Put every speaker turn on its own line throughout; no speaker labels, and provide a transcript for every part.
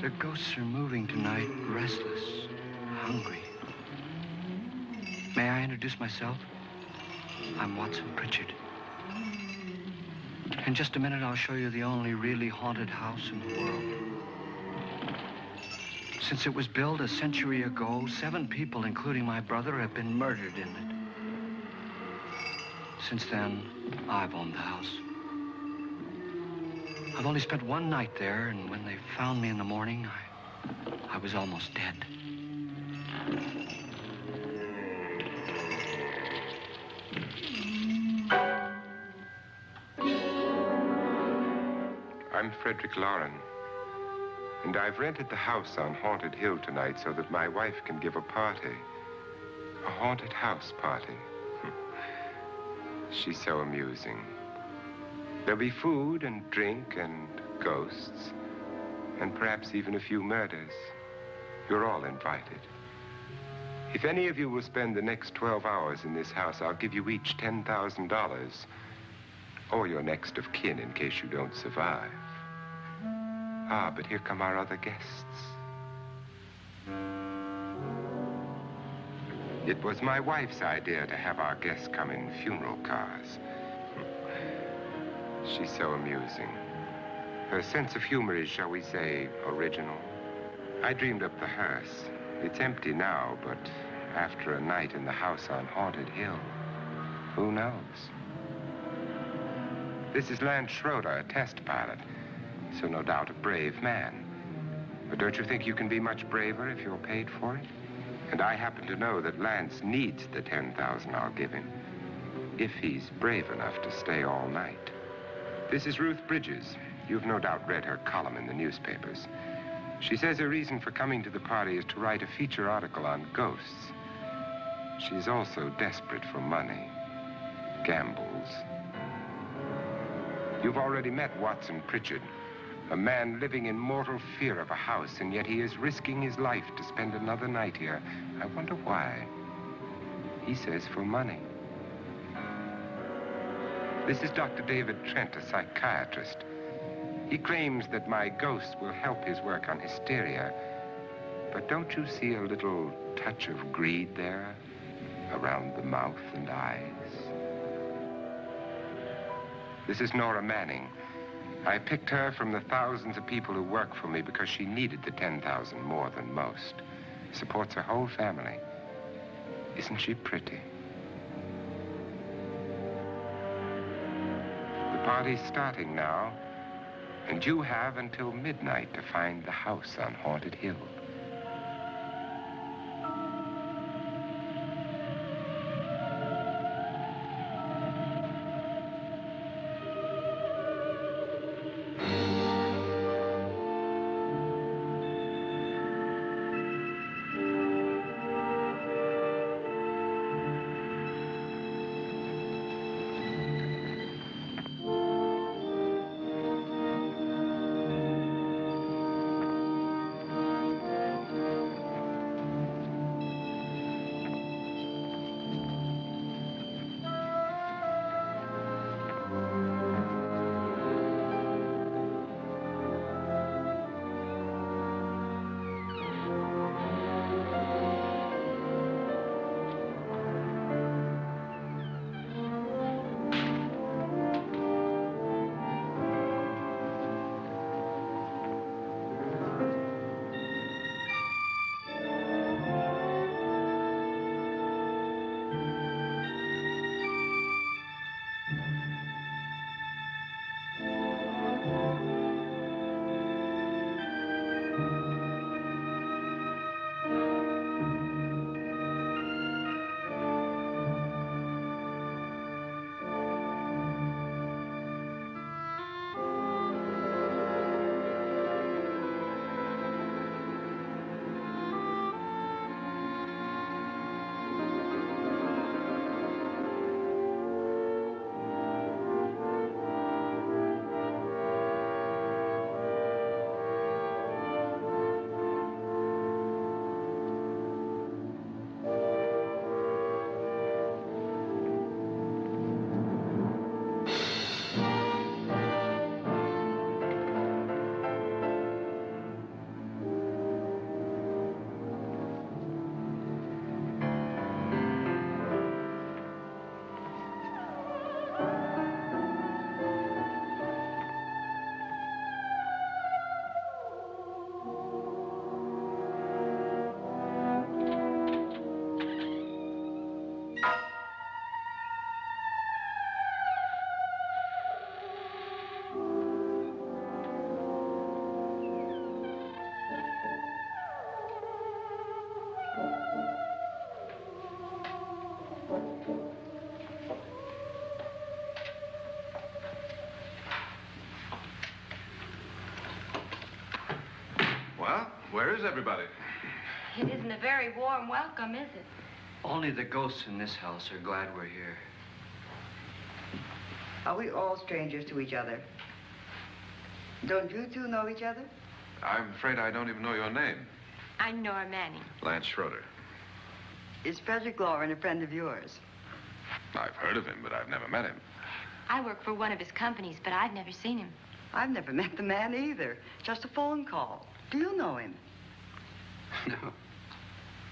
The ghosts are moving tonight, restless, hungry. May I introduce myself? I'm Watson Pritchard. In just a minute, I'll show you the only really haunted house in the world. Since it was built a century ago, 7 people, including my brother, have been murdered in it. Since then, I've owned the house. I've only spent one night there, and when they found me in the morning, I was almost dead.
I'm Frederick Loren, and I've rented the house on Haunted Hill tonight so that my wife can give a party. A haunted house party. She's so amusing. There'll be food and drink and ghosts, and perhaps even a few murders. You're all invited. If any of you will spend the next 12 hours in this house, I'll give you each $10,000, or your next of kin in case you don't survive. Ah, but here come our other guests. It was my wife's idea to have our guests come in funeral cars. She's so amusing. Her sense of humor is, shall we say, original. I dreamed up the hearse. It's empty now, but after a night in the house on Haunted Hill, who knows? This is Lance Schroeder, a test pilot, so no doubt a brave man. But don't you think you can be much braver if you're paid for it? And I happen to know that Lance needs the $10,000 I'll give him, if he's brave enough to stay all night. This is Ruth Bridges. You've no doubt read her column in the newspapers. She says her reason for coming to the party is to write a feature article on ghosts. She's also desperate for money, gambles. You've already met Watson Pritchard, a man living in mortal fear of a house, and yet he is risking his life to spend another night here. I wonder why. He says for money. This is Dr. David Trent, a psychiatrist. He claims that my ghost will help his work on hysteria. But don't you see a little touch of greed there, around the mouth and eyes? This is Nora Manning. I picked her from the thousands of people who work for me because she needed the $10,000 more than most. Supports her whole family. Isn't she pretty? The party's starting now, and you have until midnight to find the house on Haunted Hill.
Well, where is everybody?
It isn't a very warm welcome, is it?
Only the ghosts in this house are glad we're here.
Are we all strangers to each other? Don't you two know each other?
I'm afraid I don't even know your name.
I'm Nora Manning.
Lance Schroeder.
Is Frederick Loren a friend of yours?
I've heard of him, but I've never met him.
I work for one of his companies, but I've never seen him.
I've never met the man either. Just a phone call. Do you know him?
No,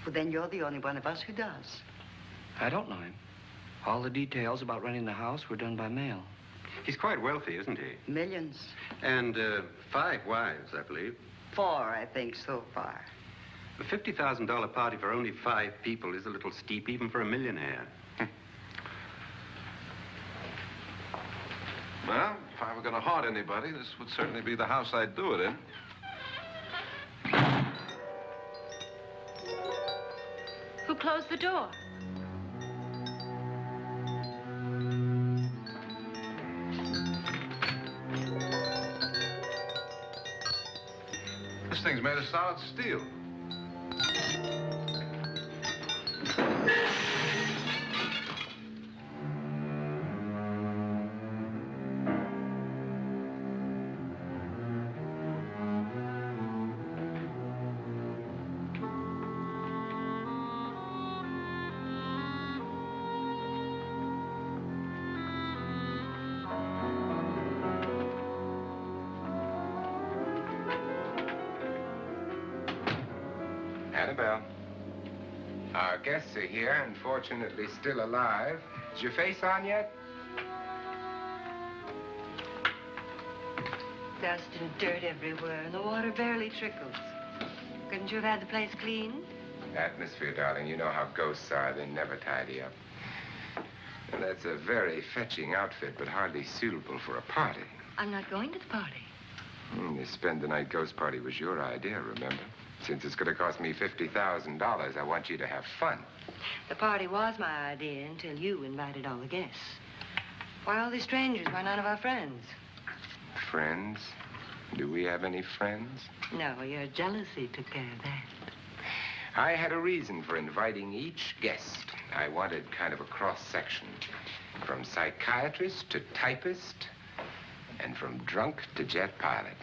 Well, then you're the only one of us who does.
I don't know him. All the details about renting the house were done by mail.
He's quite wealthy, isn't he?
Millions.
And 5 wives, I believe.
4, I think, so far.
A $50,000 party for only 5 people is a little steep, even for a millionaire.
Well, if I were going to haunt anybody, this would certainly be the house I'd do it in.
Who closed the door?
This thing's made of solid steel.
Annabelle, our guests are here, unfortunately still alive. Is your face on yet?
Dust and dirt everywhere, and the water barely trickles. Couldn't you have had the place cleaned?
Atmosphere, darling. You know how ghosts are. They never tidy up. And that's a very fetching outfit, but hardly suitable for a party.
I'm not going to the party.
The spend-the-night ghost party was your idea, remember? Since it's going to cost me $50,000, I want you to have fun.
The party was my idea until you invited all the guests. Why all these strangers? Why none of our friends?
Friends? Do we have any friends?
No, your jealousy took care of that.
I had a reason for inviting each guest. I wanted kind of a cross-section. From psychiatrist to typist, and from drunk to jet pilot.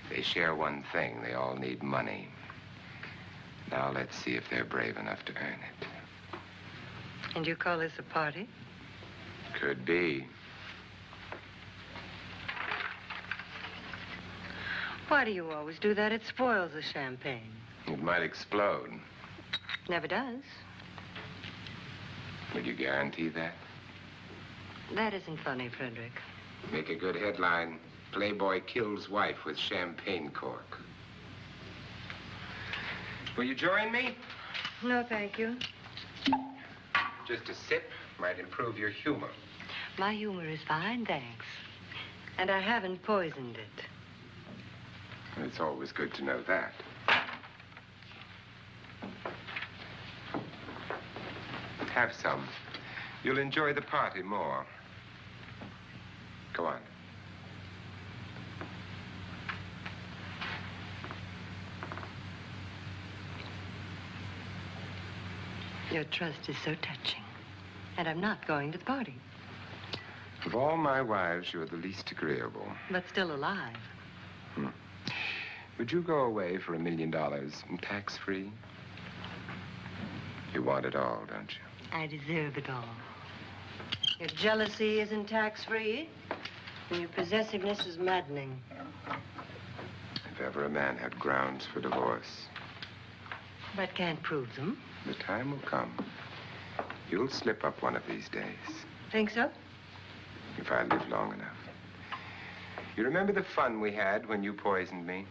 They share one thing. They all need money. Now let's see if they're brave enough to earn it.
And you call this a party?
Could be.
Why do you always do that? It spoils the champagne.
It might explode.
Never does.
Would you guarantee that?
That isn't funny, Frederick.
Make a good headline. Playboy kills wife with champagne cork. Will you join me?
No, thank you.
Just a sip might improve your humor.
My humor is fine, thanks. And I haven't poisoned it.
It's always good to know that. Have some. You'll enjoy the party more. Go on.
Your trust is so touching. And I'm not going to the party.
Of all my wives, you're the least agreeable.
But still alive.
Would you go away for $1 million tax-free? You want it all, don't you?
I deserve it all. Your jealousy isn't tax-free, and your possessiveness is maddening.
If ever a man had grounds for divorce,
But can't prove them.
the time will come. You'll slip up one of these days,
Think so?
if I live long enough. You remember the fun we had when you poisoned me?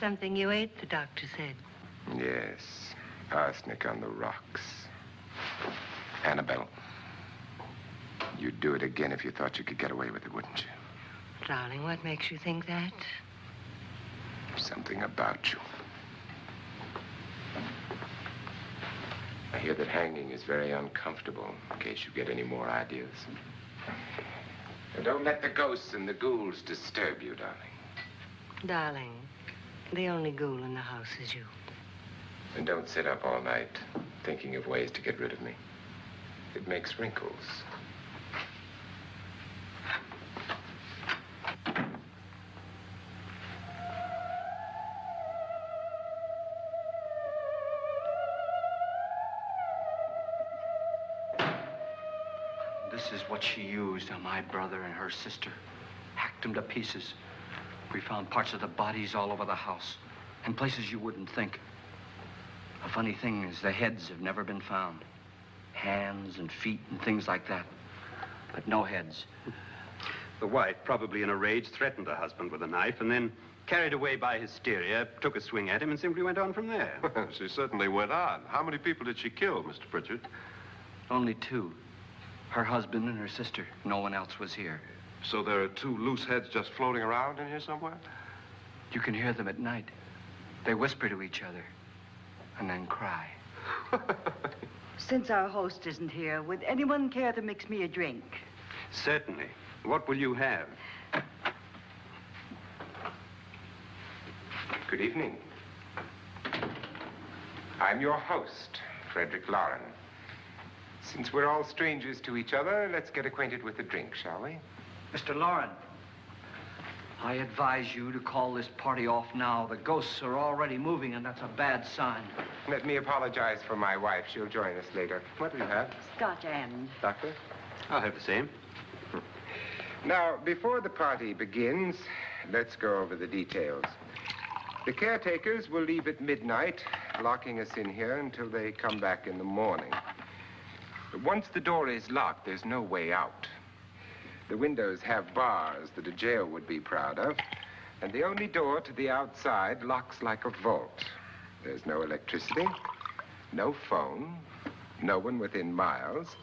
Something you ate, the doctor said.
Yes, arsenic on the rocks. Annabelle, you'd do it again if you thought you could get away with it, wouldn't you?
Darling, what makes you think that?
Something about you. I hear that hanging is very uncomfortable, in case you get any more ideas. And don't let the ghosts and the ghouls disturb you, darling.
Darling, the only ghoul in the house is you.
And don't sit up all night thinking of ways to get rid of me. It makes wrinkles.
This is what she used on my brother and her sister. Hacked them to pieces. We found parts of the bodies all over the house, in places you wouldn't think. The funny thing is the heads have never been found. Hands and feet and things like that. But no heads.
The wife, probably in a rage, threatened her husband with a knife and then, carried away by hysteria, took a swing at him and simply went on from there.
She certainly went on. How many people did she kill, Mr. Pritchard?
Only two. Her husband and her sister. No one else was here.
So there are two loose heads just floating around in here somewhere?
You can hear them at night. They whisper to each other and then cry.
Since our host isn't here, would anyone care to mix me a drink?
Certainly. What will you have?
Good evening. I'm your host, Frederick Loren. Since we're all strangers to each other, let's get acquainted with a drink, shall we?
Mr. Loren, I advise you to call this party off now. The ghosts are already moving, and that's a bad sign.
Let me apologize for my wife. She'll join us later. What do you have,
Scotch and.
Doctor?
I'll have the same.
Now, before the party begins, let's go over the details. The caretakers will leave at midnight, locking us in here until they come back in the morning. Once the door is locked, there's no way out. The windows have bars that a jail would be proud of, and the only door to the outside locks like a vault. There's no electricity, no phone, no one within miles,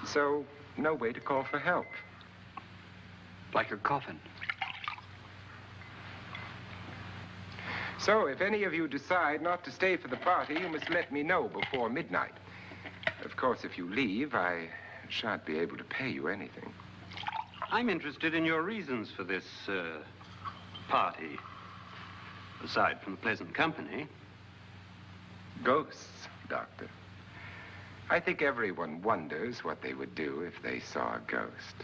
so no way to call for help.
Like a coffin.
So if any of you decide not to stay for the party, you must let me know before midnight. Of course, if you leave, I shan't be able to pay you anything.
I'm interested in your reasons for this, party. Aside from the pleasant company.
Ghosts, Doctor. I think everyone wonders what they would do if they saw a ghost.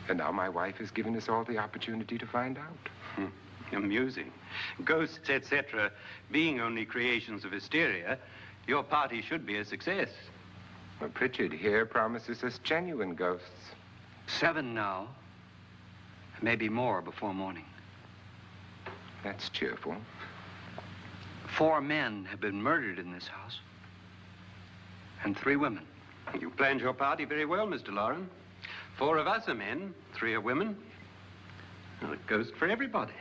And now my wife has given us all the opportunity to find out.
Amusing. Ghosts, etc., being only creations of hysteria, your party should be a success.
Well, Pritchard here promises us genuine ghosts.
7 now. Maybe more before morning.
That's cheerful.
4 men have been murdered in this house. And 3 women.
You planned your party very well, Mr. Loren. 4 of us are men, 3 are women. Well, a ghost for everybody.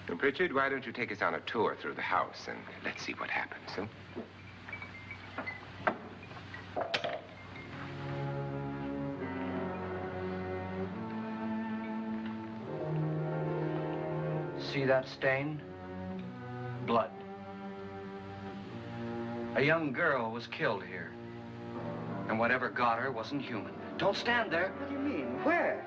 Well, Pritchard, why don't you take us on a tour through the house and let's see what happens, huh?
See that stain? Blood. A young girl was killed here. And whatever got her wasn't human. Don't stand there.
What do you mean? Where?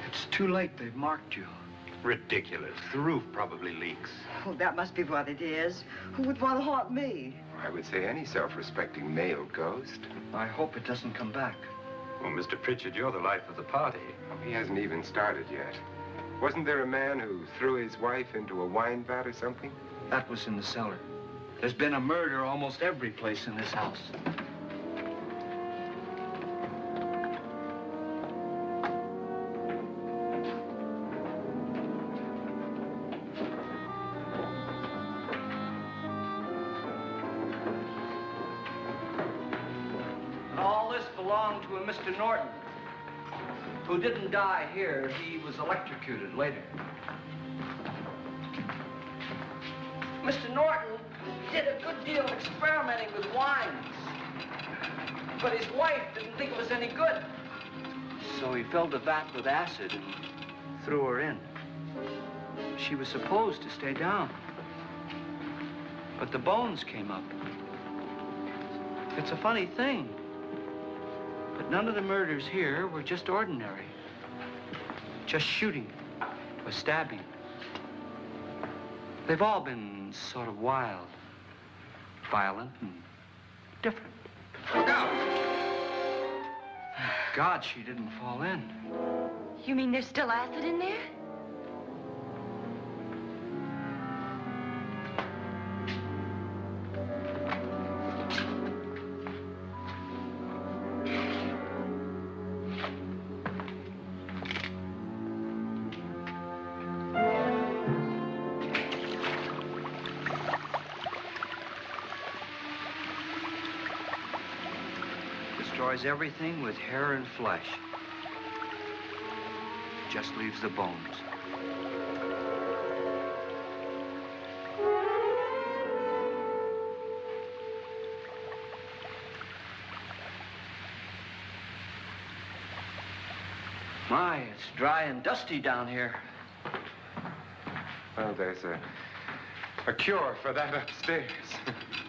It's too late. They've marked you.
Ridiculous. The roof probably leaks.
Oh, that must be what it is. Who would want to haunt me?
I would say any self-respecting male ghost.
I hope it doesn't come back.
Well, Mr. Pritchard, you're the life of the party.
He hasn't even started yet. Wasn't there a man who threw his wife into a wine vat or something?
That was in the cellar. There's been a murder almost every place in this house. And all this belonged to a Mr. Norton, who didn't die here. He was electrocuted later. Mr. Norton did a good deal of experimenting with wines, but his wife didn't think it was any good. So he filled the vat with acid and threw her in. she was supposed to stay down. But the bones came up. It's a funny thing, but none of the murders here were just ordinary. Just shooting or stabbing. They've all been sort of wild, violent, and different.
Look out!
God, she didn't fall in.
You mean there's still acid in there?
Destroys everything with hair and flesh. Just leaves the bones. My, it's dry and dusty down here.
Well, there's a cure for that upstairs.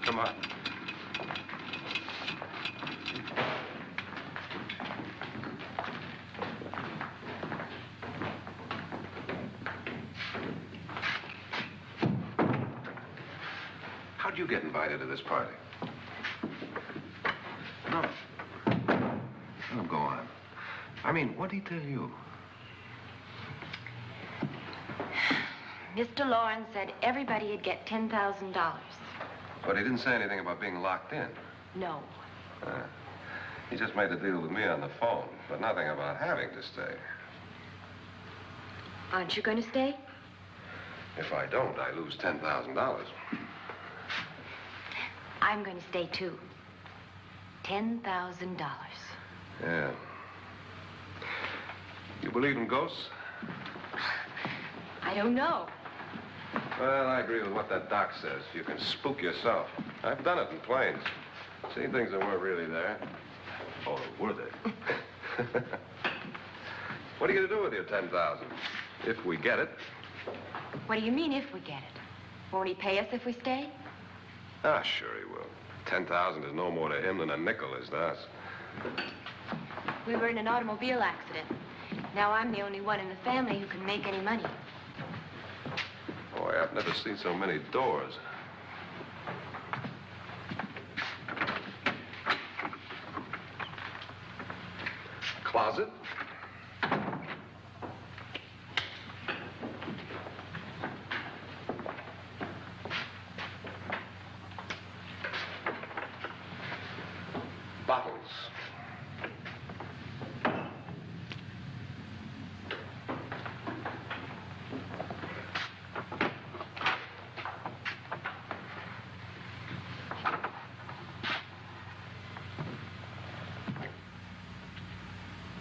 Come on.
How'd you get invited to this party? No. Oh, go on. I mean, what'd he tell you?
Mr. Loren said everybody'd get $10,000.
But he didn't say anything about being locked in.
No.
He just made the deal with me on the phone, but nothing about having to stay.
Aren't you going to stay?
If I don't, I lose $10,000.
I'm going to stay, too. $10,000.
Yeah. You believe in ghosts?
I don't know.
Well, I agree with what that doc says. You can spook yourself. I've done it in planes. Seen things that weren't really there. Or were they? What are you going to do with your $10,000? If we get it.
What do you mean, if we get it? Won't he pay us if we stay?
Ah, sure he will. 10,000 is no more to him than a nickel is to us.
We were in an automobile accident. Now I'm the only one in the family who can make any money.
Boy, I've never seen so many doors. Closet? Bottles.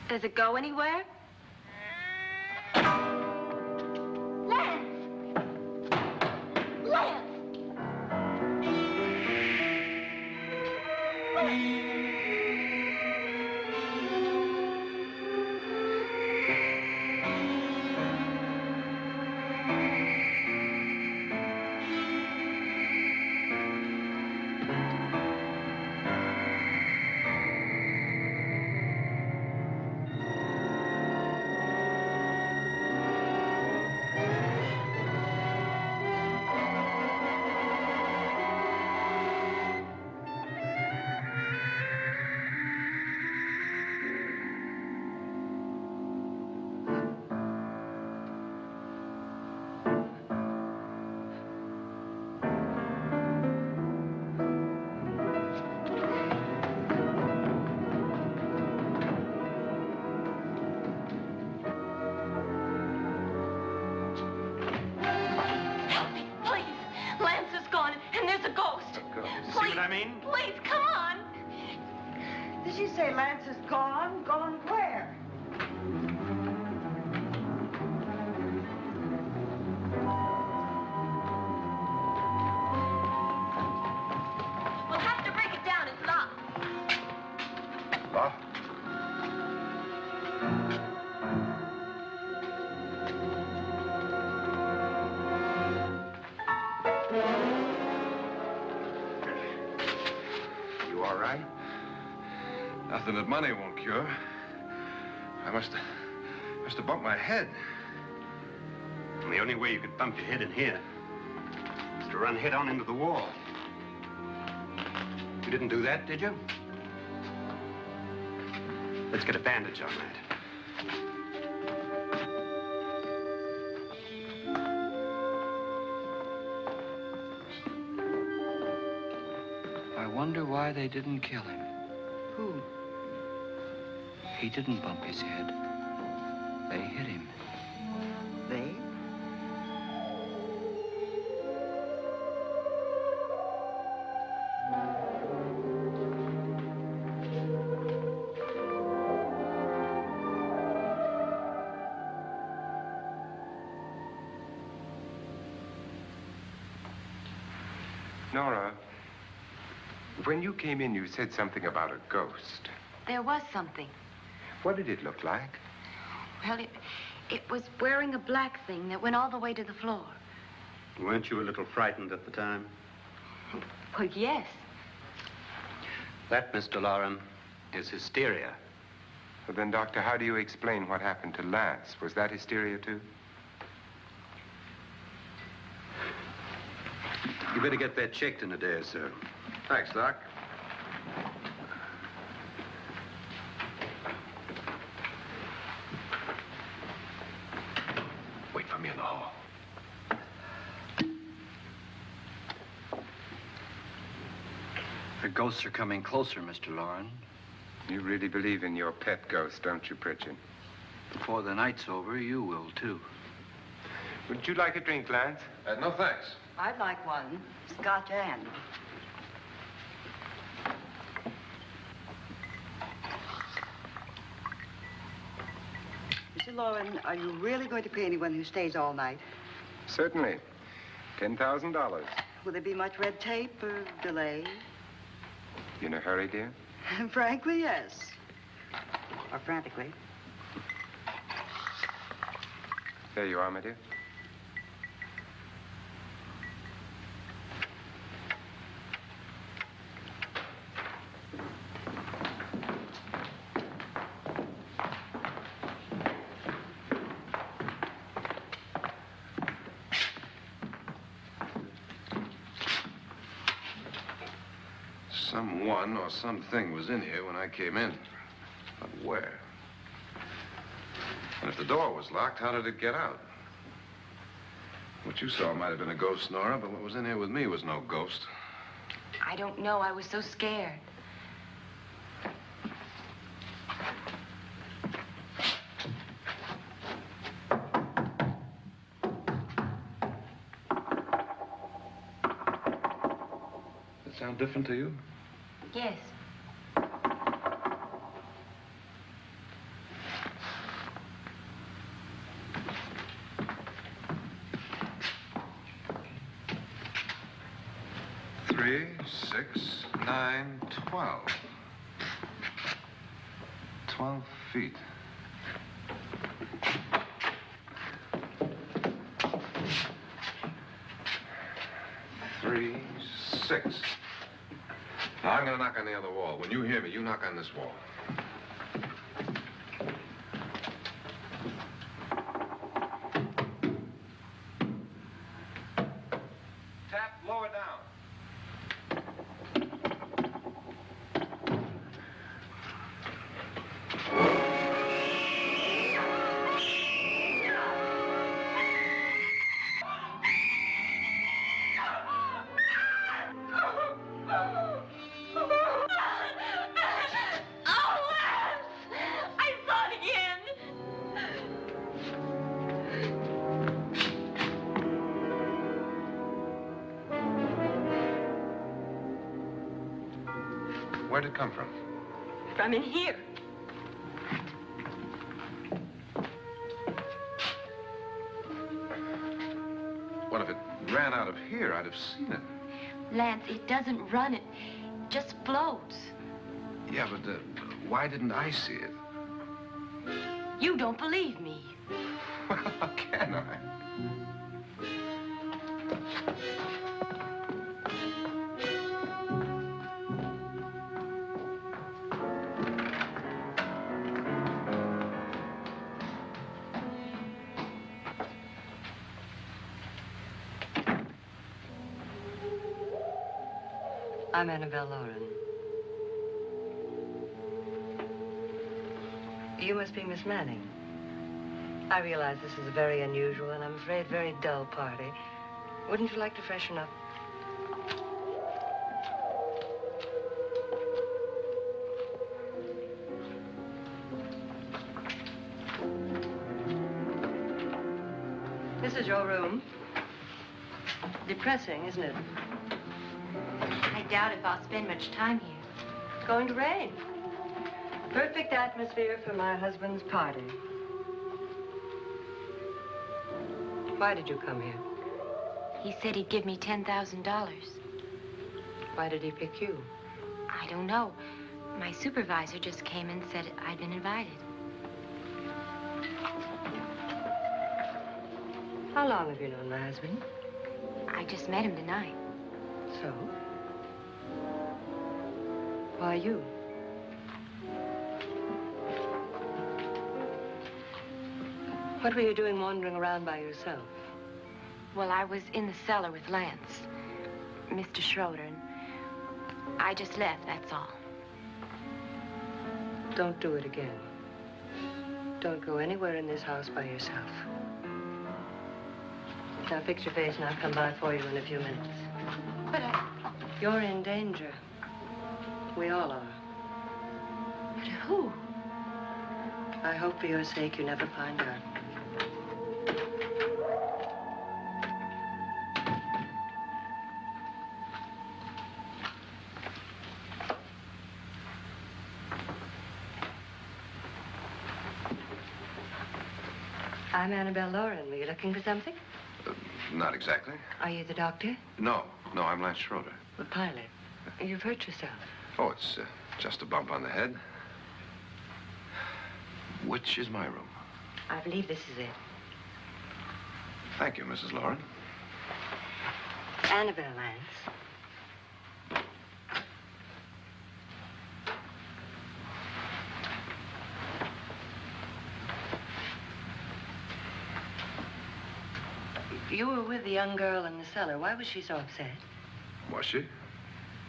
Does it go anywhere? Lance! Lance!
Please, come on. Did she say Lance is gone? Gone where?
We'll have to break it down. It's locked.
Locked? Nothing that money won't cure. I must have bumped my head.
And the only way you could bump your head in here is to run head on into the wall. You didn't do that, did you? Let's get a bandage on that.
I wonder why they didn't kill him.
Who?
He didn't bump his head. They hit him.
They?
Nora, when you came in, you said something about a ghost.
There was something.
What did it look like?
Well, it was wearing a black thing that went all the way to the floor.
Weren't you a little frightened at the time?
Well, yes.
That, Mr. Loren, is hysteria.
Well, then, Doctor, how do you explain what happened to Lance? Was that hysteria, too?
You better get that checked in a day or so.
Thanks, Doc. Wait for me in the hall.
The ghosts are coming closer, Mr. Loren.
You really believe in your pet ghost, don't you, Pritchard?
Before the night's over, you will, too.
Would you like a drink, Lance?
No, thanks.
I'd like one. Scotch and. Mr. Loren, are you really going to pay anyone who stays all night?
Certainly. $10,000.
Will there be much red tape or delay?
You in a hurry, dear?
Frankly, yes. Or frantically.
There you are, my dear.
Someone or something was in here when I came in. But where? And if the door was locked, how did it get out? What you saw might have been a ghost, Nora, but what was in here with me was no ghost.
I don't know. I was so scared.
Does it sound different to you?
Yes.
Three, 6, 9, 12. 12 feet. Three, 6. Now, I'm going to knock on the other wall. When you hear me, you knock on this wall. Tap lower down. Where'd it come from?
From in here.
What if it ran out of here? I'd have seen it.
Lance, it doesn't run. It just floats.
Yeah, but why didn't I see it?
You don't believe me.
Well, how can I?
I'm Annabelle Loren. You must be Miss Manning. I realize this is a very unusual and I'm afraid very dull party. Wouldn't you like to freshen up? This is your room. Depressing, isn't it?
I doubt if I'll spend much time here.
It's going to rain. Perfect atmosphere for my husband's party. Why did you come here?
He said he'd give me $10,000.
Why did he pick you?
I don't know. My supervisor just came and said I'd been invited.
How long have you known my husband?
I just met him tonight.
So? Why you? What were you doing wandering around by yourself?
Well, I was in the cellar with Lance, Mr. Schroeder, and I just left, that's all.
Don't do it again. Don't go anywhere in this house by yourself. Now fix your face and I'll come by for you in a few minutes.
But
You're in danger. We all are.
but who?
I hope for your sake you never find out. I'm Annabelle Loren. Were you looking for something?
Not exactly.
Are you the doctor?
No, I'm Lance Schroeder.
The pilot. You've hurt yourself.
Oh, it's just a bump on the head. Which is my room?
I believe this is it.
Thank you, Mrs. Loren.
Annabelle, Lance. You were with the young girl in the cellar. Why was she so upset?
Was she?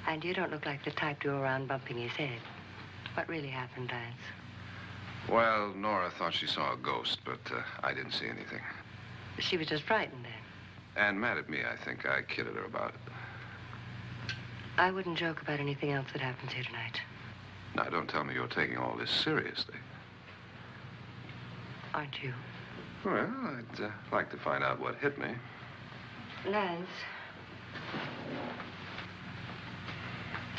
And you don't look like the type to go around bumping his head. What really happened, Lance?
Well, Nora thought she saw a ghost, but I didn't see anything.
She was just frightened then.
And mad at me, I think. I kidded her about it.
I wouldn't joke about anything else that happens here tonight.
Now, don't tell me you're taking all this seriously.
Aren't you?
Well, I'd like to find out what hit me.
Lance.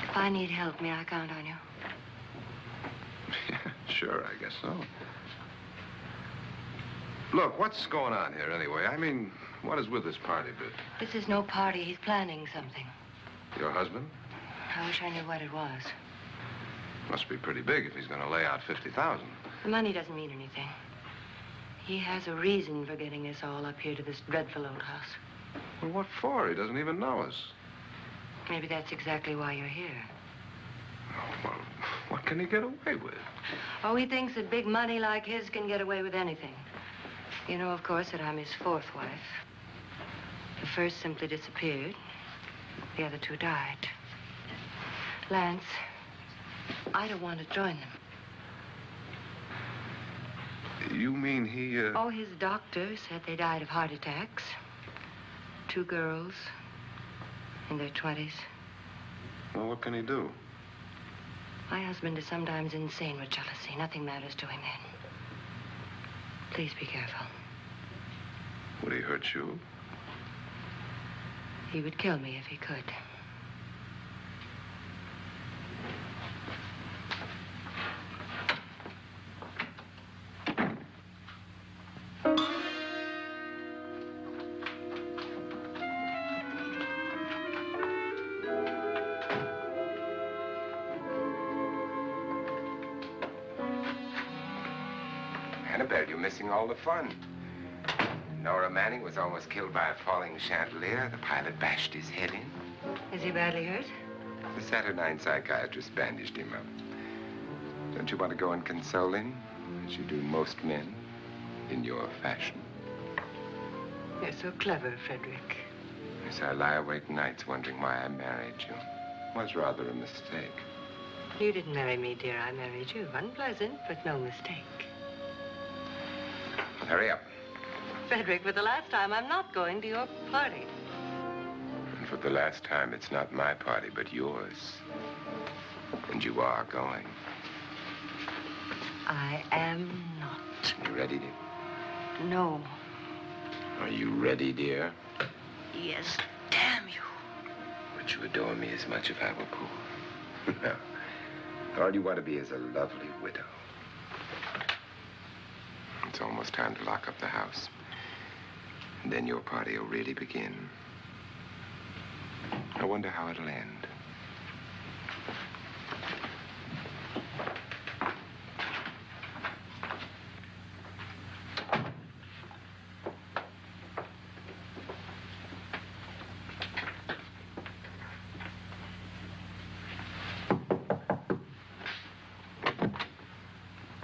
If I need help, may I count on you?
Yeah, sure, I guess so. Look, what's going on here anyway? I mean, what is with this party bit?
This is no party. He's planning something.
Your husband?
I wish I knew what it was.
Must be pretty big if he's going to lay out 50,000.
The money doesn't mean anything. He has a reason for getting us all up here to this dreadful old house.
Well, what for? He doesn't even know us.
Maybe that's exactly why you're here.
Oh, well, what can he get away with?
Oh, he thinks that big money like his can get away with anything. You know, of course, that I'm his fourth wife. The first simply disappeared. The other two died. Lance, I don't want to join them.
You mean he,
Oh, his doctor said they died of heart attacks. 2 girls in their 20s.
Well, what can he do?
My husband is sometimes insane with jealousy. Nothing matters to him then. Please be careful.
Would he hurt you?
He would kill me if he could.
Annabelle, you're missing all the fun. Nora Manning was almost killed by a falling chandelier. The pilot bashed his head in.
Is he badly hurt?
The Saturnine psychiatrist bandaged him up. Don't you want to go and console him, as you do most men, in your fashion?
You're so clever, Frederick.
Yes, I lie awake nights wondering why I married you. was rather a mistake.
You didn't marry me, dear. I married you. Unpleasant, but no mistake.
Hurry up.
Frederick, for the last time, I'm not going to your party.
And for the last time, it's not my party, but yours. And you are going.
I am not.
You ready, dear?
No.
Are you ready, dear?
Yes, damn you.
Would you adore me as much if I were poor? No. All you want to be is a lovely widow. It's almost time to lock up the house. And then your party will really begin. I wonder how it'll end.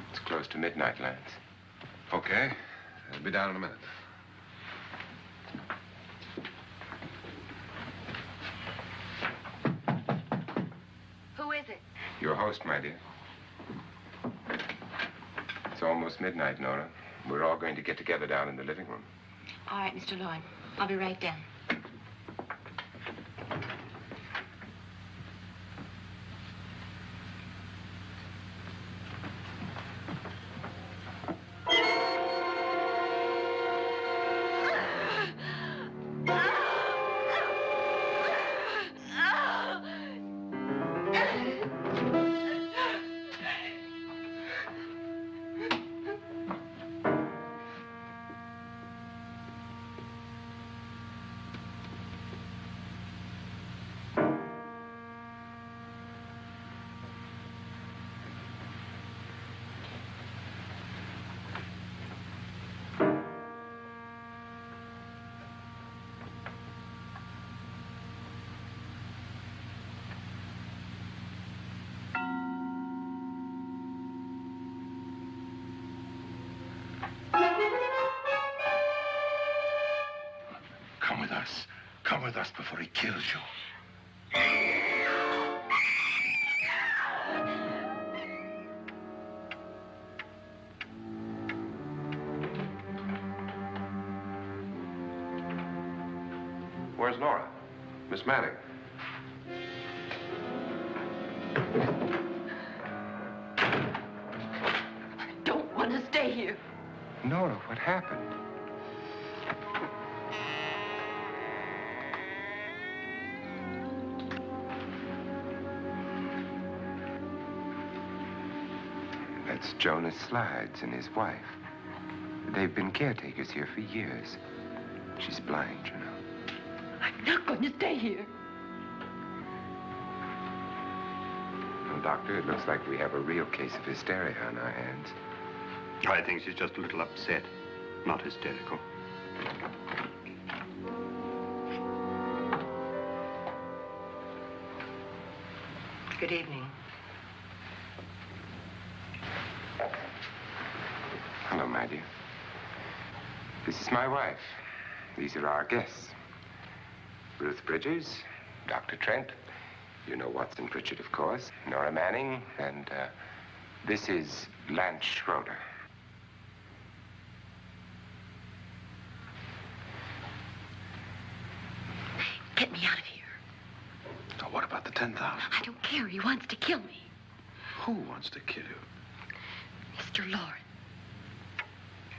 It's close to midnight, Lance.
Okay. I'll be down in a minute.
Who is it?
Your host, my dear. It's almost midnight, Nora. We're all going to get together down in the living room.
All right, Mr. Loren. I'll be right down.
Come with us. Come with us before he kills you.
Where's Nora? Miss Manning.
I don't want to stay here.
Nora, what happened? That's Jonas Slides and his wife. They've been caretakers here for years. She's blind, you know.
I'm not going to stay here.
Well, Doctor, it looks like we have a real case of hysteria on our hands.
I think she's just a little upset, not hysterical.
Good evening.
Hello, my dear. This is my wife. These are our guests. Ruth Bridges, Dr. Trent. You know Watson Pritchard, of course. Nora Manning, and this is Lance Schroeder.
Get me out of here.
Now, what about the 10,000?
I don't care. He wants to kill me.
Who wants to kill you?
Mr. Loren.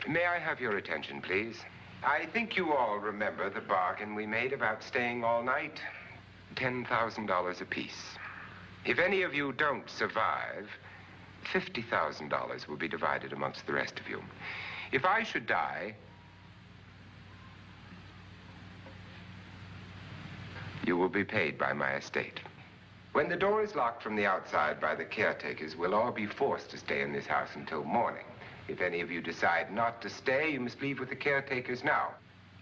May I have your attention, please? I think you all remember the bargain we made about staying all night. $10,000 apiece. If any of you don't survive, $50,000 will be divided amongst the rest of you. If I should die, you will be paid by my estate. When the door is locked from the outside by the caretakers, we'll all be forced to stay in this house until morning. If any of you decide not to stay, you must leave with the caretakers now.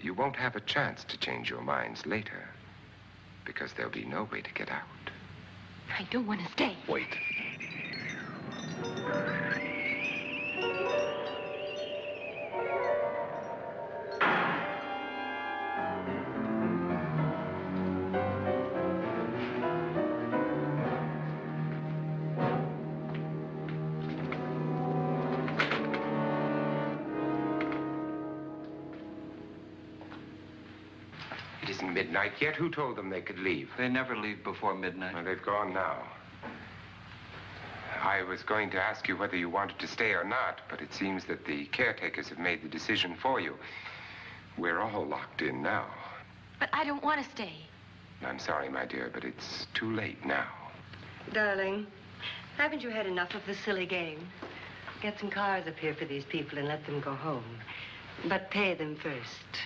You won't have a chance to change your minds later, because there'll be no way to get out.
I don't want to stay.
Wait.
It isn't midnight yet. Who told them they could leave?
They never leave before midnight.
Well, they've gone now. I was going to ask you whether you wanted to stay or not, but it seems that the caretakers have made the decision for you. We're all locked in now.
But I don't want to stay.
I'm sorry, my dear, but it's too late now.
Darling, haven't you had enough of the silly game? Get some cars up here for these people and let them go home. But pay them first.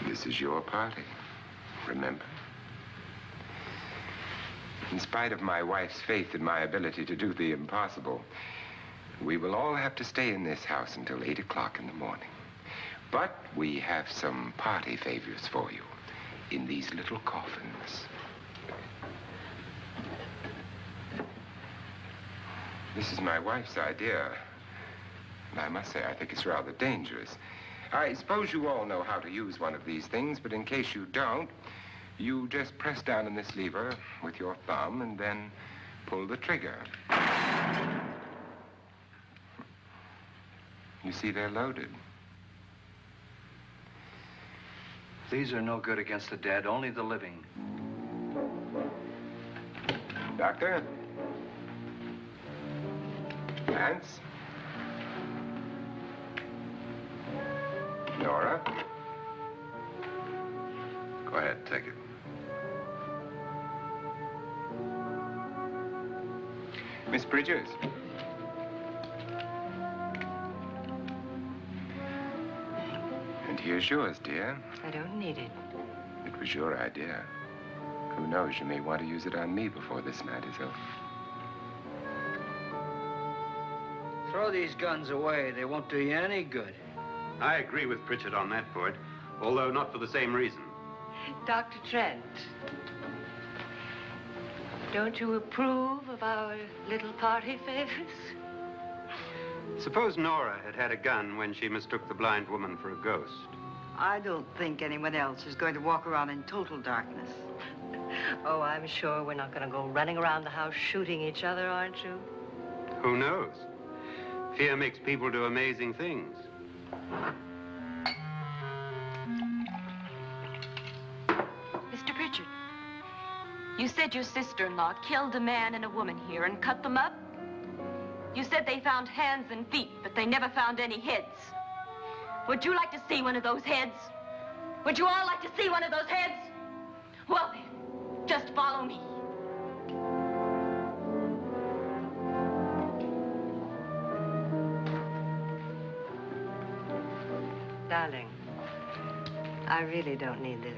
This is your party, remember? In spite of my wife's faith in my ability to do the impossible, we will all have to stay in this house until 8 o'clock in the morning. But we have some party favors for you in these little coffins. This is my wife's idea. And I must say, I think it's rather dangerous. I suppose you all know how to use one of these things, but in case you don't, you just press down on this lever with your thumb and then pull the trigger. You see, they're loaded.
These are no good against the dead, only the living.
Doctor? Lance? Nora?
Go ahead, take it.
Miss Bridges? And here's yours, dear.
I don't need it.
It was your idea. Who knows, you may want to use it on me before this night is over.
Throw these guns away. They won't do you any good.
I agree with Pritchard on that point, although not for the same reason.
Dr. Trent, don't you approve of our little party favors?
Suppose Nora had had a gun when she mistook the blind woman for a ghost.
I don't think anyone else is going to walk around in total darkness.
Oh, I'm sure we're not going to go running around the house shooting each other, aren't you?
Who knows? Fear makes people do amazing things.
Mr. Pritchard, you said your sister-in-law killed a man and a woman here and cut them up? You said they found hands and feet, but they never found any heads. Would you like to see one of those heads? Would you all like to see one of those heads? Well then, just follow me.
Darling, I really don't need this.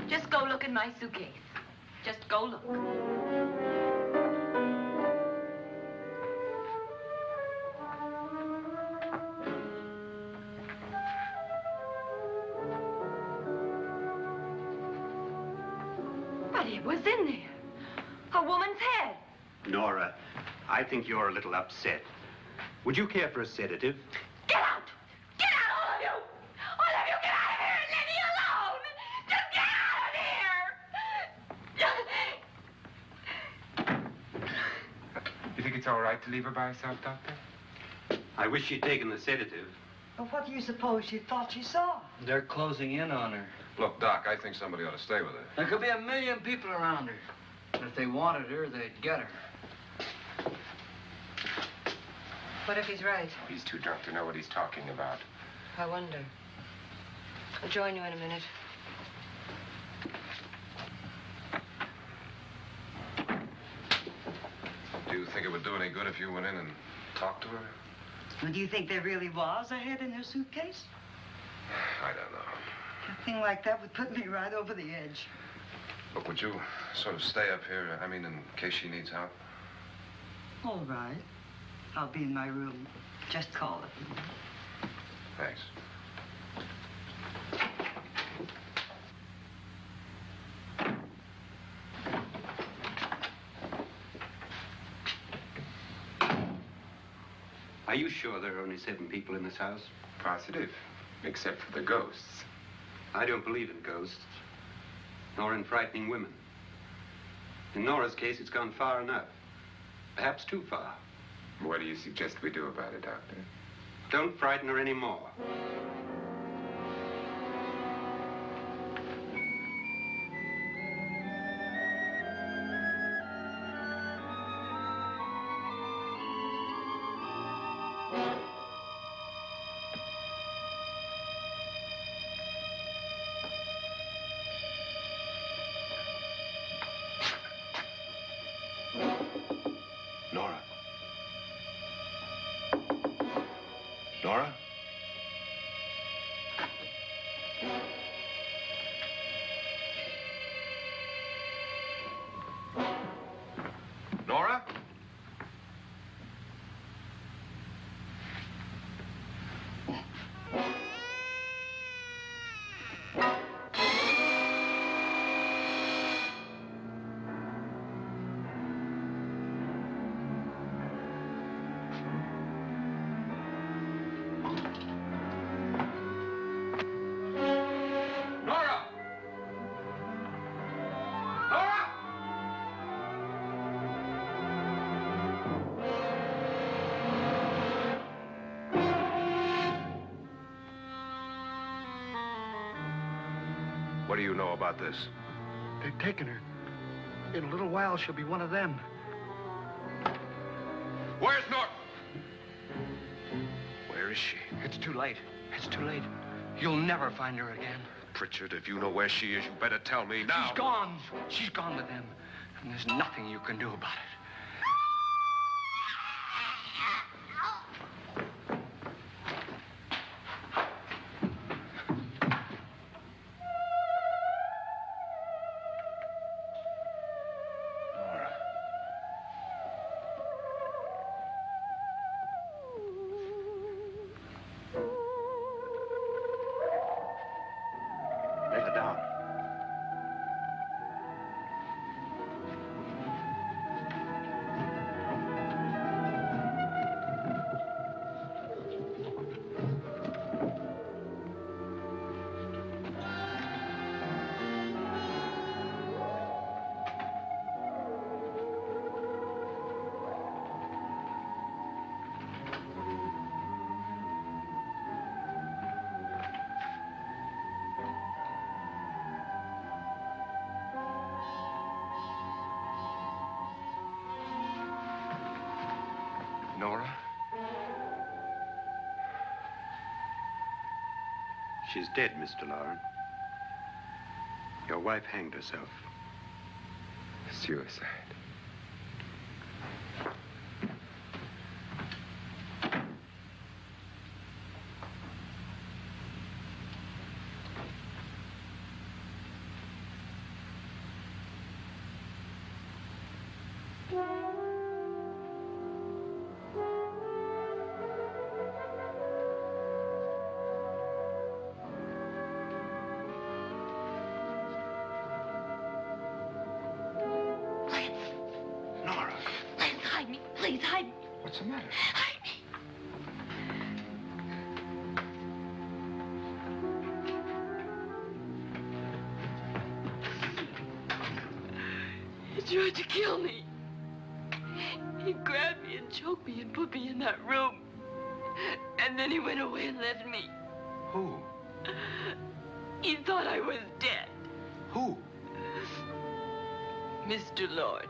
Just go look in my suitcase. Just go look. But it was in there. A woman's head.
Nora, I think you're a little upset. Would you care for a sedative?
Get out! Get out, all of you! All of you, get out of here and leave me alone! Just get out of here!
You think it's all right to leave her by herself, Doctor?
I wish she'd taken the sedative.
But what do you suppose she thought she saw?
They're closing in on her.
Look, Doc, I think somebody ought to stay with her.
There could be 1 million people around her. And if they wanted her, they'd get her.
What if he's right?
He's too drunk to know what he's talking about.
I wonder. I'll join you in a minute.
Do you think it would do any good if you went in and talked to her?
Well, do you think there really was a head in her suitcase?
I don't know.
A thing like that would put me right over the edge.
Look, would you sort of stay up here, I mean, in case she needs help?
All right. I'll be in my room. Just call it.
Thanks.
Are you sure there are only 7 people in this house?
Positive, except for the ghosts.
I don't believe in ghosts, nor in frightening women. In Nora's case, it's gone far enough. Perhaps too far.
What do you suggest we do about it, Doctor?
Don't frighten her anymore.
Nora? Nora? Nora? What do you know about this?
They've taken her. In a little while, she'll be one of them.
Where's Nora? Where is she?
It's too late. It's too late. You'll never find her again.
Pritchard, if you know where she is, you better tell me now.
She's gone. She's gone with them. And there's nothing you can do about it.
Lay her down.
Nora?
She's dead, Mr. Loren. Your wife hanged herself.
Suicide.
Nora?
Lance, hide me. Please, hide me.
What's the matter?
Hide me. He tried to kill me. He grabbed me and choked me and put me in that room. And then he went away and left me.
Who?
He thought I was dead.
Who?
Mr. Lord.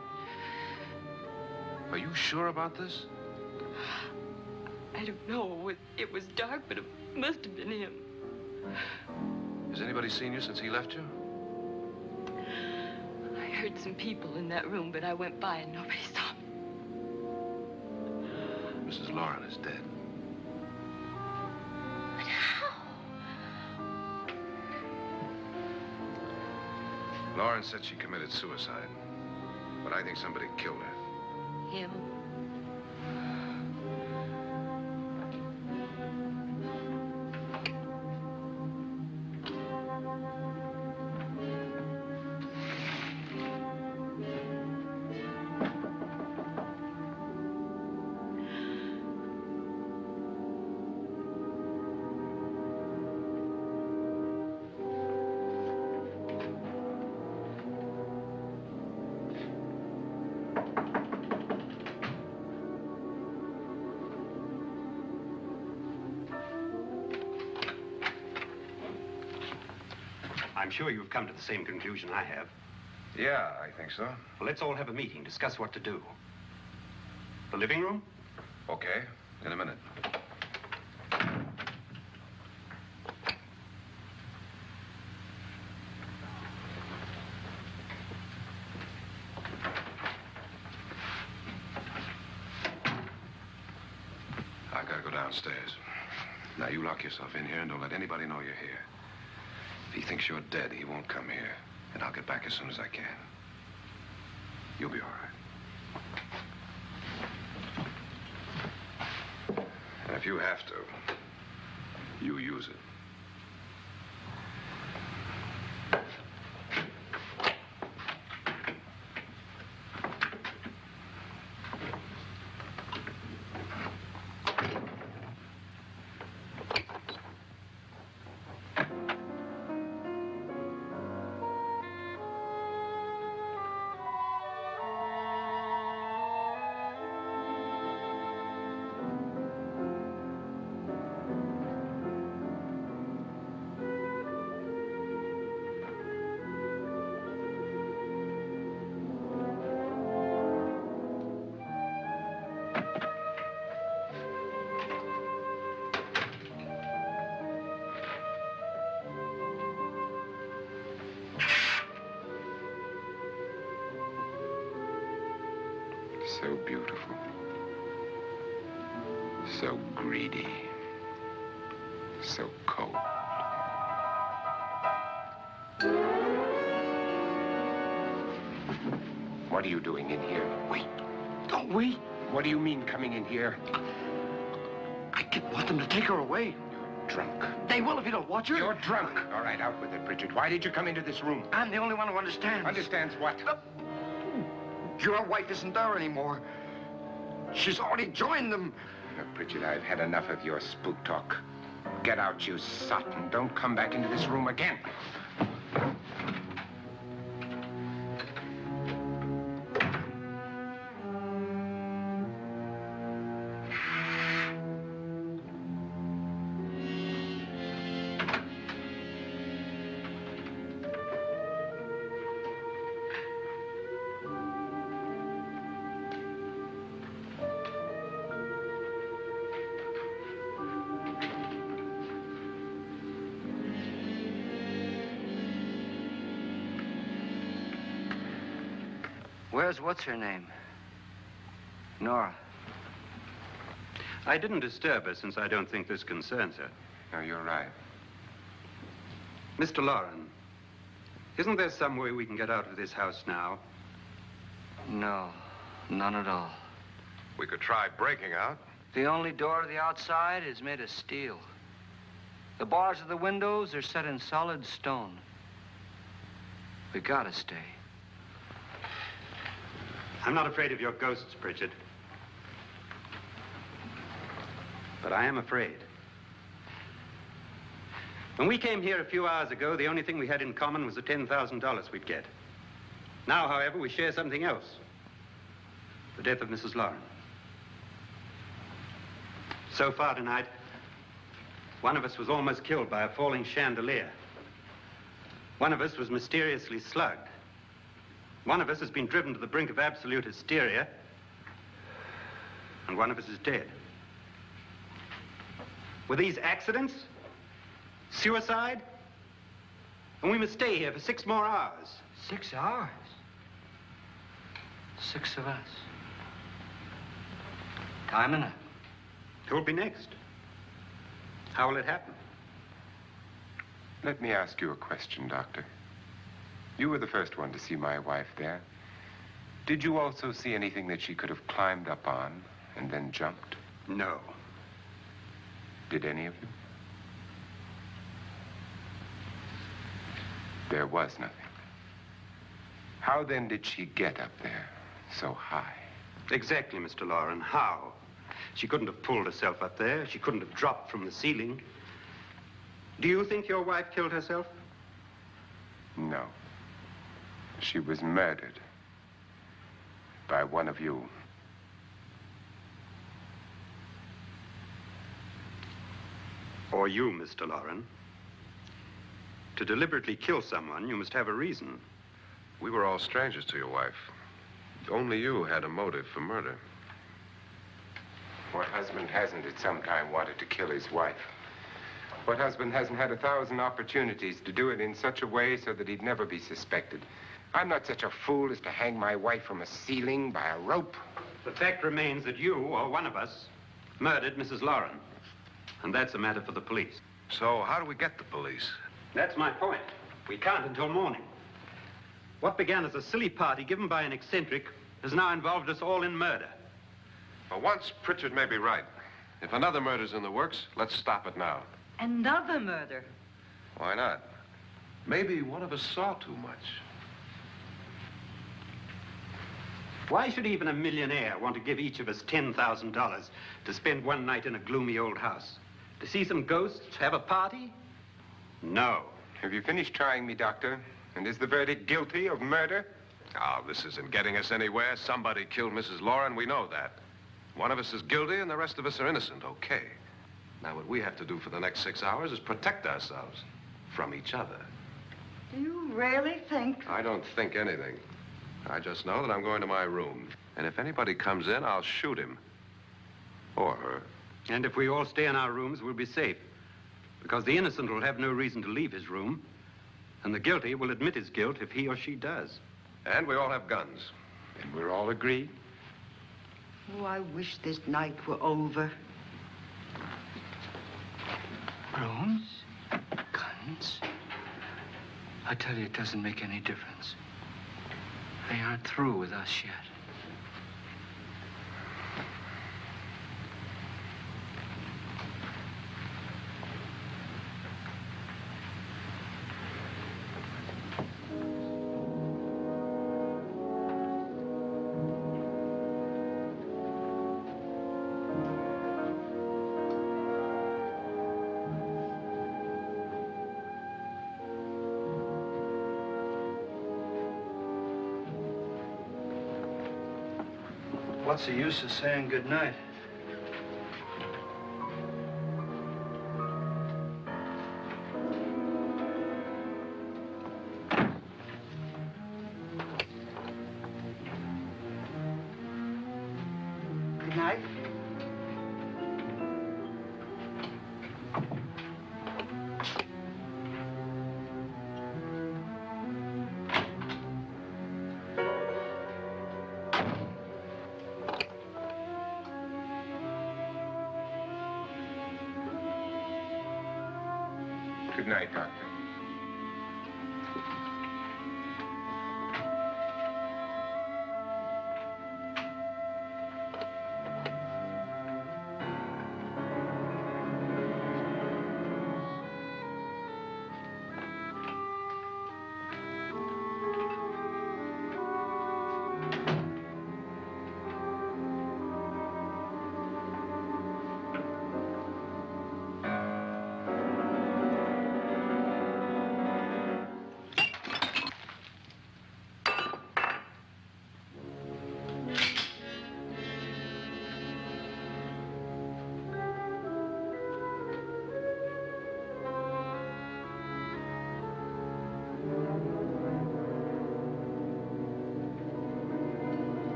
Are you sure about this?
I don't know. It was dark, but it must have been him.
Has anybody seen you since he left you?
I heard some people in that room, but I went by and nobody saw me.
Mrs. Loren is dead.
But how?
Loren said she committed suicide, but I think somebody killed her.
Him?
I'm sure you've come to the same conclusion I have.
Yeah, I think so.
Well, let's all have a meeting, discuss what to do. The living room?
Okay, in a minute. I gotta go downstairs. Now, you lock yourself in here and don't let anybody know you're here. If he thinks you're dead, he won't come here. And I'll get back as soon as I can. You'll be all right. And if you have to, you use it. So beautiful. So greedy. So cold.
What are you doing in here?
Wait, don't we?
What do you mean coming in here?
I didn't want them to take her away.
Drunk.
They will if you don't watch her.
You're drunk. All right, out with it, Pritchard. Why did you come into this room?
I'm the only one who understands.
Understands what?
Your wife isn't there anymore. She's already joined them.
Pritchard, I've had enough of your spook talk. Get out, you sot, and don't come back into this room again.
Where's what's-her-name? Nora.
I didn't disturb her since I don't think this concerns her.
No, you're right.
Mr. Loren, isn't there some way we can get out of this house now?
No, none at all.
We could try breaking out.
The only door to the outside is made of steel. The bars of the windows are set in solid stone. We gotta stay.
I'm not afraid of your ghosts, Pritchard. But I am afraid. When we came here a few hours ago, the only thing we had in common was the $10,000 we'd get. Now, however, we share something else. The death of Mrs. Loren. So far tonight, one of us was almost killed by a falling chandelier. One of us was mysteriously slugged. One of us has been driven to the brink of absolute hysteria, and one of us is dead. Were these accidents? Suicide? And we must stay here for 6 more hours.
6 hours? 6 of us. Time enough.
Who will be next? How will it happen?
Let me ask you a question, Doctor. You were the first one to see my wife there. Did you also see anything that she could have climbed up on and then jumped?
No.
Did any of you? There was nothing. How then did she get up there so high?
Exactly, Mr. Loren. How? She couldn't have pulled herself up there. She couldn't have dropped from the ceiling. Do you think your wife killed herself?
No. She was murdered by one of you.
Or you, Mr. Loren. To deliberately kill someone, you must have a reason.
We were all strangers to your wife. Only you had a motive for murder.
What husband hasn't at some time wanted to kill his wife? What husband hasn't had 1,000 opportunities to do it in such a way so that he'd never be suspected? I'm not such a fool as to hang my wife from a ceiling by a rope.
The fact remains that you, or one of us, murdered Mrs. Loren. And that's a matter for the police.
So how do we get the police?
That's my point. We can't until morning. What began as a silly party given by an eccentric has now involved us all in murder.
For once, Pritchard may be right. If another murder's in the works, let's stop it now.
Another murder?
Why not? Maybe one of us saw too much.
Why should even a millionaire want to give each of us $10,000 to spend one night in a gloomy old house? To see some ghosts, have a party? No.
Have you finished trying me, Doctor? And is the verdict guilty of murder?
Oh, this isn't getting us anywhere. Somebody killed Mrs. Loren, we know that. One of us is guilty and the rest of us are innocent, okay. Now, what we have to do for the next 6 hours is protect ourselves from each other.
Do you really think?
I don't think anything. I just know that I'm going to my room. And if anybody comes in, I'll shoot him. Or her.
And if we all stay in our rooms, we'll be safe. Because the innocent will have no reason to leave his room. And the guilty will admit his guilt if he or she does.
And we all have guns.
And we're all agreed?
Oh, I wish this night were over.
Rooms? Guns? I tell you, it doesn't make any difference. They aren't through with us yet.
What's the use of saying goodnight?
Good night.
Good night, Doctor.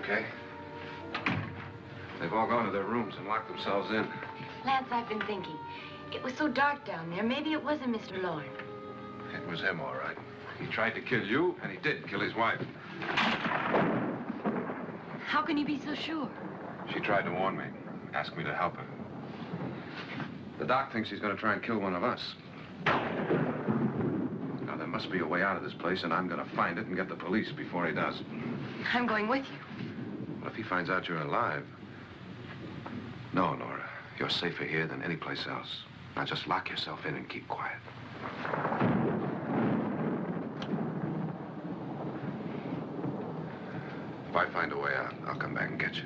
okay? They've all gone to their rooms and locked themselves in.
Lance, I've been thinking. It was so dark down there. Maybe it wasn't Mr. Loren.
It was him, all right. He tried to kill you, and he did kill his wife.
How can you be so sure?
She tried to warn me, asked me to help her. The doc thinks he's going to try and kill one of us. Now, there must be a way out of this place, and I'm going to find it and get the police before he does.
I'm going with you.
What if he finds out you're alive? No, Nora. You're safer here than any place else. Now, just lock yourself in and keep quiet. If I find a way out, I'll come back and get you.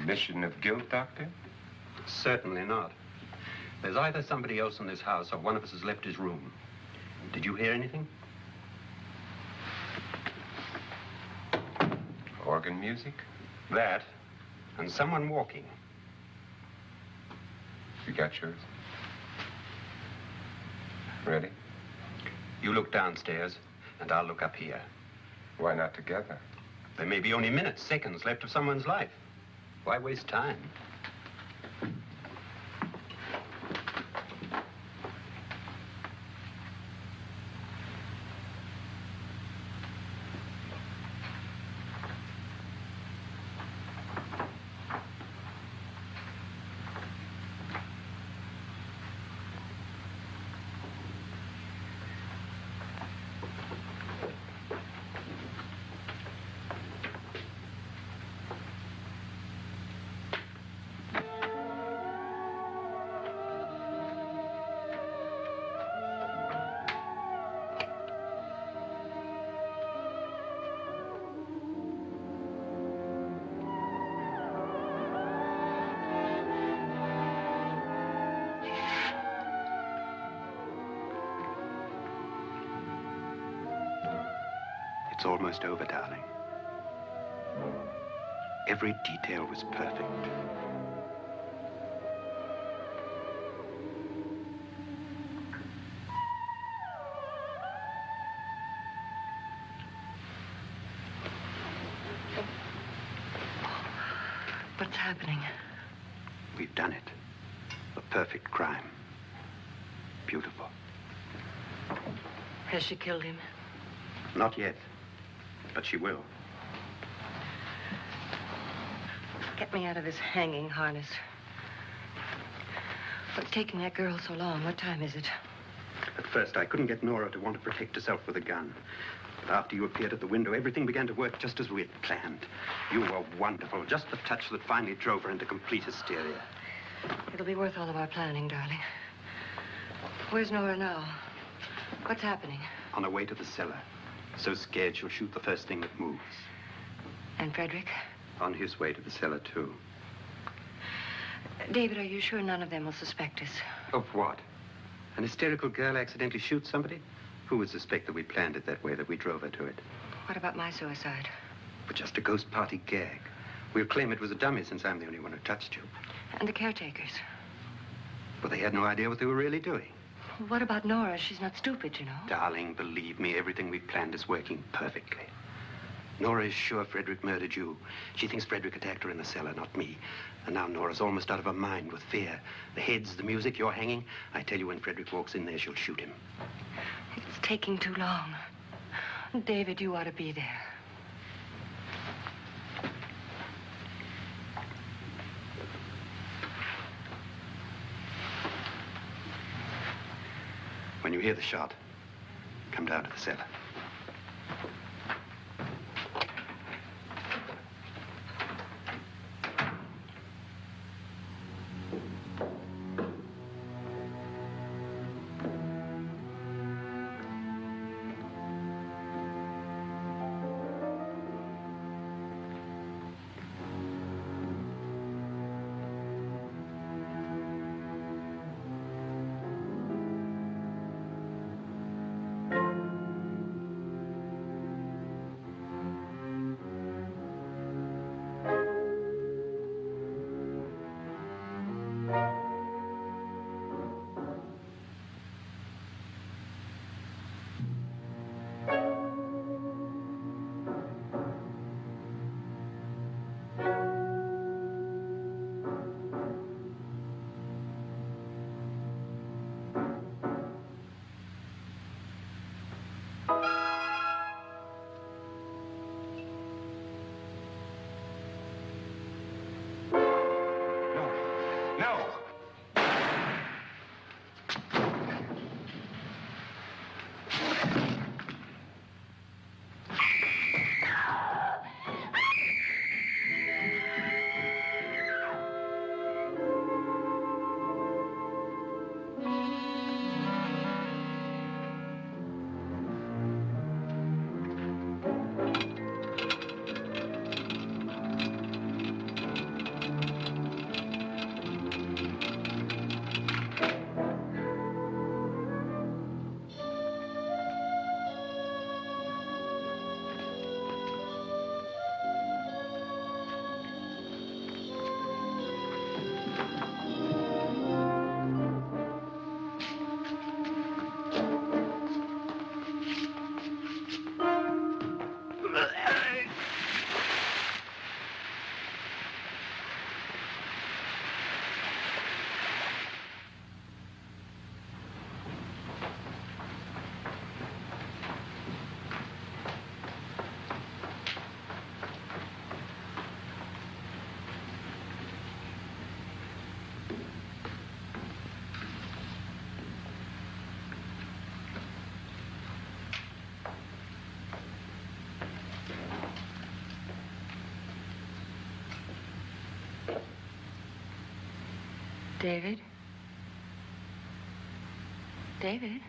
admission of guilt, Doctor?
Certainly not. There's either somebody else in this house or one of us has left his room. Did you hear anything?
Organ music?
That, and someone walking.
You got yours? Ready?
You look downstairs, and I'll look up here.
Why not together?
There may be only minutes, seconds left of someone's life. Why waste time? It's almost over, darling. Every detail was perfect.
What's happening?
We've done it. A perfect crime. Beautiful.
Has she killed him?
Not yet, but she will.
Get me out of this hanging harness. What's taking that girl so long? What time is it?
At first, I couldn't get Nora to want to protect herself with a gun. But after you appeared at the window, everything began to work just as we had planned. You were wonderful. Just the touch that finally drove her into complete hysteria.
It'll be worth all of our planning, darling. Where's Nora now? What's happening?
On her way to the cellar. So scared she'll shoot the first thing that moves.
And Frederick?
On his way to the cellar, too.
David, are you sure none of them will suspect us?
Of what? An hysterical girl accidentally shoots somebody? Who would suspect that we planned it that way, that we drove her to it?
What about my suicide?
But just a ghost party gag. We'll claim it was a dummy since I'm the only one who touched you.
And the caretakers?
But they had no idea what they were really doing.
What about Nora? She's not stupid, you know.
Darling, believe me, everything we planned is working perfectly. Nora is sure Frederick murdered you. She thinks Frederick attacked her in the cellar, not me. And now Nora's almost out of her mind with fear. The heads, the music, you're hanging. I tell you, when Frederick walks in there, she'll shoot him.
It's taking too long. David, you ought to be there.
When you hear the shot, come down to the cellar.
David? David?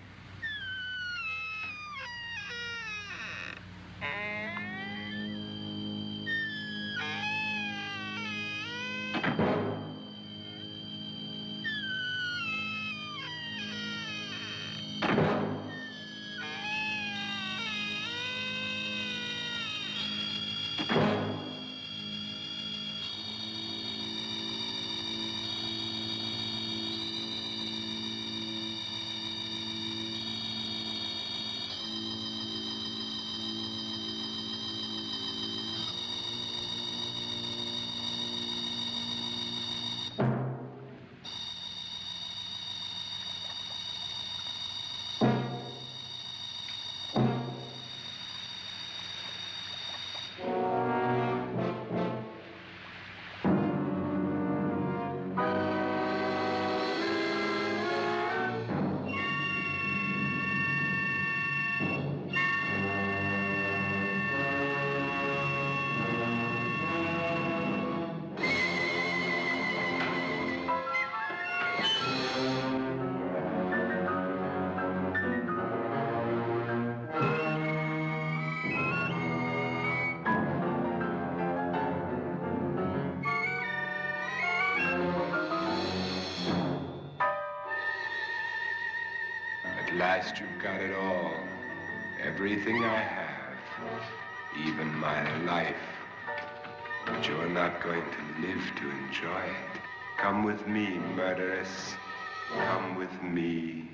At last you've got it all. Everything I have. Even my life. But you're not going to live to enjoy it. Come with me, murderess. Come with me.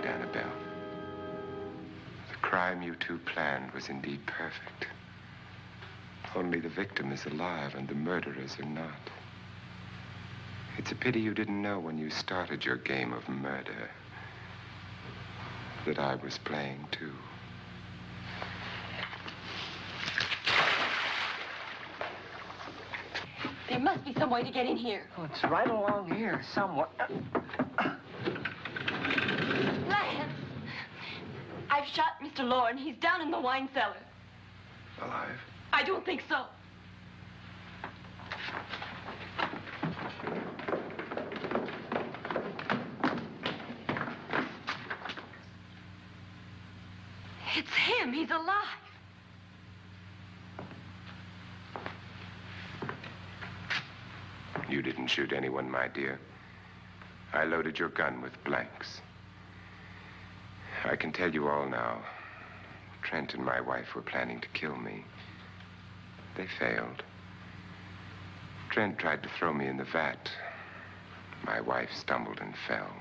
Annabelle. The crime you two planned was indeed perfect. Only the victim is alive and the murderers are not. It's a pity you didn't know when you started your game of murder that I was playing too.
There must be some way to get in here.
Oh, it's right along here somewhere.
Lance! I've shot Mr. Loren. He's down in the wine cellar.
Alive?
I don't think so. It's him. He's alive.
You didn't shoot anyone, my dear. I loaded your gun with blanks. I can tell you all now. Trent and my wife were planning to kill me. They failed. Trent tried to throw me in the vat. My wife stumbled and fell.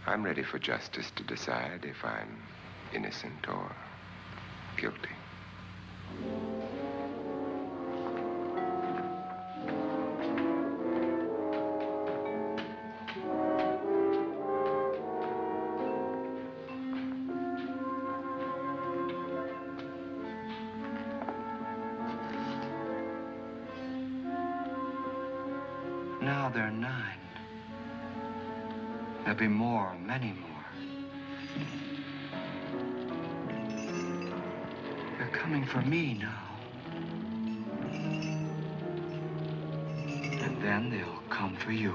I'm ready for justice to decide if I'm innocent or guilty.
Now they're 9. There'll be more, many more. They're coming for me now. And then they'll come for you.